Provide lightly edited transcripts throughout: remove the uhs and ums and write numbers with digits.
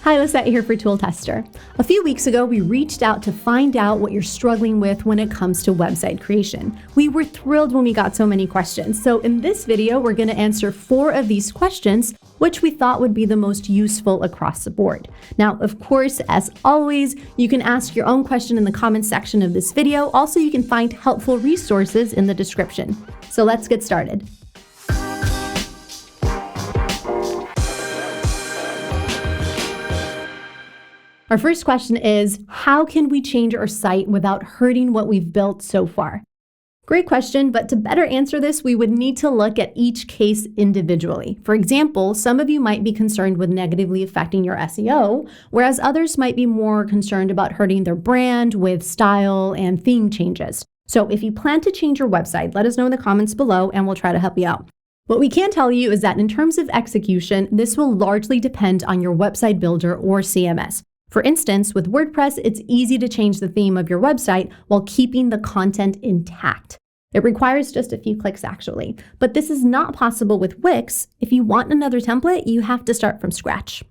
Hi, Lisette here for Tool Tester. A few weeks ago, we reached out to find out what you're struggling with when it comes to website creation. We were thrilled when we got so many questions. So in this video, we're going to answer 4 of these questions, which we thought would be the most useful across the board. Now, of course, as always, you can ask your own question in the comments section of this video. Also, you can find helpful resources in the description. So let's get started. Our first question is, how can we change our site without hurting what we've built so far? Great question, but to better answer this, we would need to look at each case individually. For example, some of you might be concerned with negatively affecting your SEO, whereas others might be more concerned about hurting their brand with style and theme changes. So if you plan to change your website, let us know in the comments below and we'll try to help you out. What we can tell you is that in terms of execution, this will largely depend on your website builder or CMS. For instance, with WordPress, it's easy to change the theme of your website while keeping the content intact. It requires just a few clicks actually, but this is not possible with Wix. If you want another template, you have to start from scratch.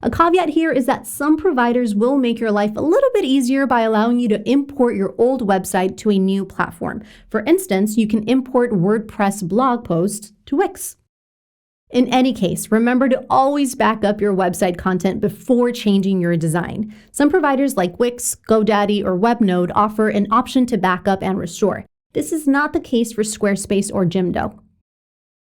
A caveat here is that some providers will make your life a little bit easier by allowing you to import your old website to a new platform. For instance, you can import WordPress blog posts to Wix. In any case, remember to always back up your website content before changing your design. Some providers like Wix, GoDaddy, or Webnode offer an option to back up and restore. This is not the case for Squarespace or Jimdo.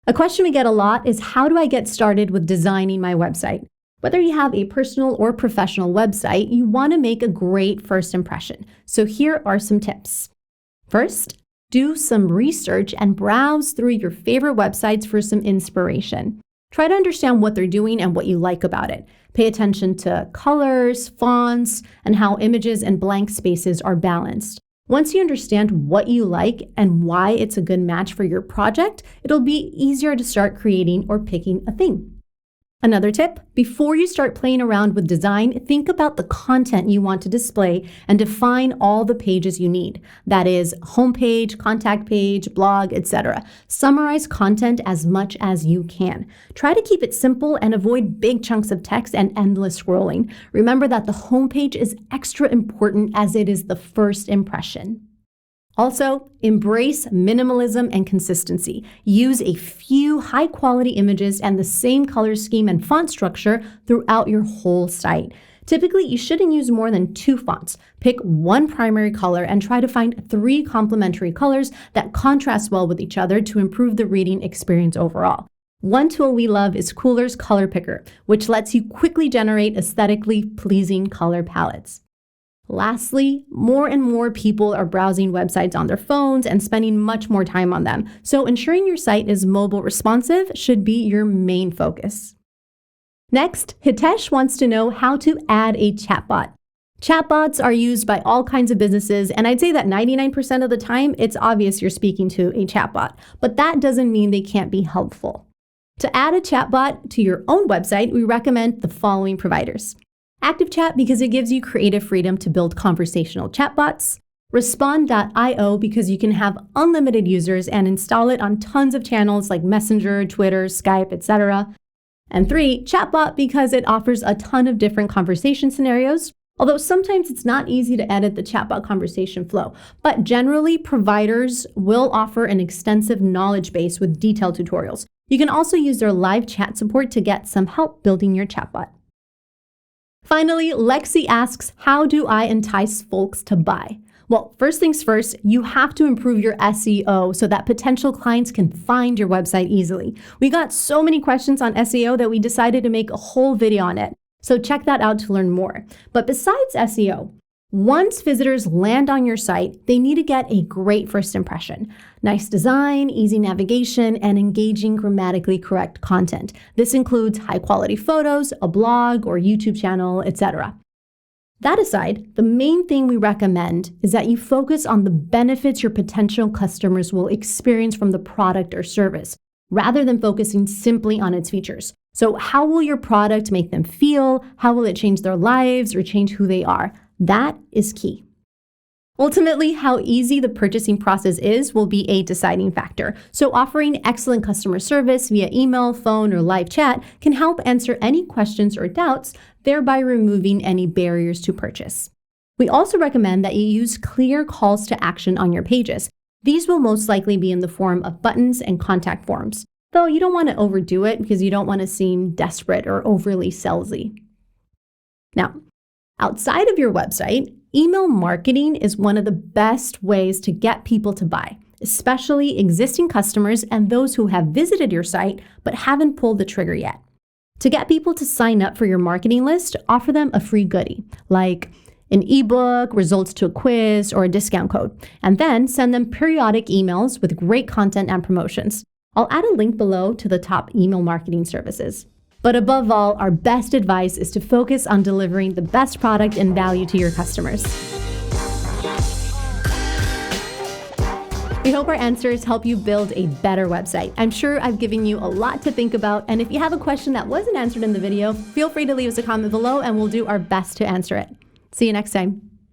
A question we get a lot is, how do I get started with designing my website? Whether you have a personal or professional website, you want to make a great first impression. So here are some tips. First, do some research and browse through your favorite websites for some inspiration. Try to understand what they're doing and what you like about it. Pay attention to colors, fonts, and how images and blank spaces are balanced. Once you understand what you like and why it's a good match for your project, it'll be easier to start creating or picking a theme. Another tip, before you start playing around with design, think about the content you want to display and define all the pages you need. That is, homepage, contact page, blog, etc. Summarize content as much as you can. Try to keep it simple and avoid big chunks of text and endless scrolling. Remember that the homepage is extra important as it is the first impression. Also, embrace minimalism and consistency. Use a few high-quality images and the same color scheme and font structure throughout your whole site. Typically, you shouldn't use more than 2 fonts. Pick one primary color and try to find 3 complementary colors that contrast well with each other to improve the reading experience overall. One tool we love is Cooler's Color Picker, which lets you quickly generate aesthetically pleasing color palettes. Lastly, more and more people are browsing websites on their phones and spending much more time on them, so ensuring your site is mobile responsive should be your main focus. Next, Hitesh wants to know how to add a chatbot. Chatbots are used by all kinds of businesses, and I'd say that 99% of the time, it's obvious you're speaking to a chatbot, but that doesn't mean they can't be helpful. To add a chatbot to your own website, we recommend the following providers. ActiveChat because it gives you creative freedom to build conversational chatbots. Respond.io because you can have unlimited users and install it on tons of channels like Messenger, Twitter, Skype, etc. And 3, Chatbot because it offers a ton of different conversation scenarios, although sometimes it's not easy to edit the chatbot conversation flow. But generally, providers will offer an extensive knowledge base with detailed tutorials. You can also use their live chat support to get some help building your chatbot. Finally, Lexi asks, how do I entice folks to buy? Well, first things first, you have to improve your SEO so that potential clients can find your website easily. We got so many questions on SEO that we decided to make a whole video on it. So check that out to learn more. But besides SEO, once visitors land on your site, they need to get a great first impression. Nice design, easy navigation, and engaging grammatically correct content. This includes high-quality photos, a blog or YouTube channel, etc. That aside, the main thing we recommend is that you focus on the benefits your potential customers will experience from the product or service, rather than focusing simply on its features. So how will your product make them feel? How will it change their lives or change who they are? That is key. Ultimately, how easy the purchasing process is will be a deciding factor. So offering excellent customer service via email, phone, or live chat can help answer any questions or doubts, thereby removing any barriers to purchase. We also recommend that you use clear calls to action on your pages. These will most likely be in the form of buttons and contact forms, though you don't want to overdo it because you don't want to seem desperate or overly salesy. Now, outside of your website, email marketing is one of the best ways to get people to buy, especially existing customers and those who have visited your site but haven't pulled the trigger yet. To get people to sign up for your marketing list, offer them a free goodie, like an ebook, results to a quiz, or a discount code, and then send them periodic emails with great content and promotions. I'll add a link below to the top email marketing services. But above all, our best advice is to focus on delivering the best product and value to your customers. We hope our answers help you build a better website. I'm sure I've given you a lot to think about, and if you have a question that wasn't answered in the video, feel free to leave us a comment below and we'll do our best to answer it. See you next time.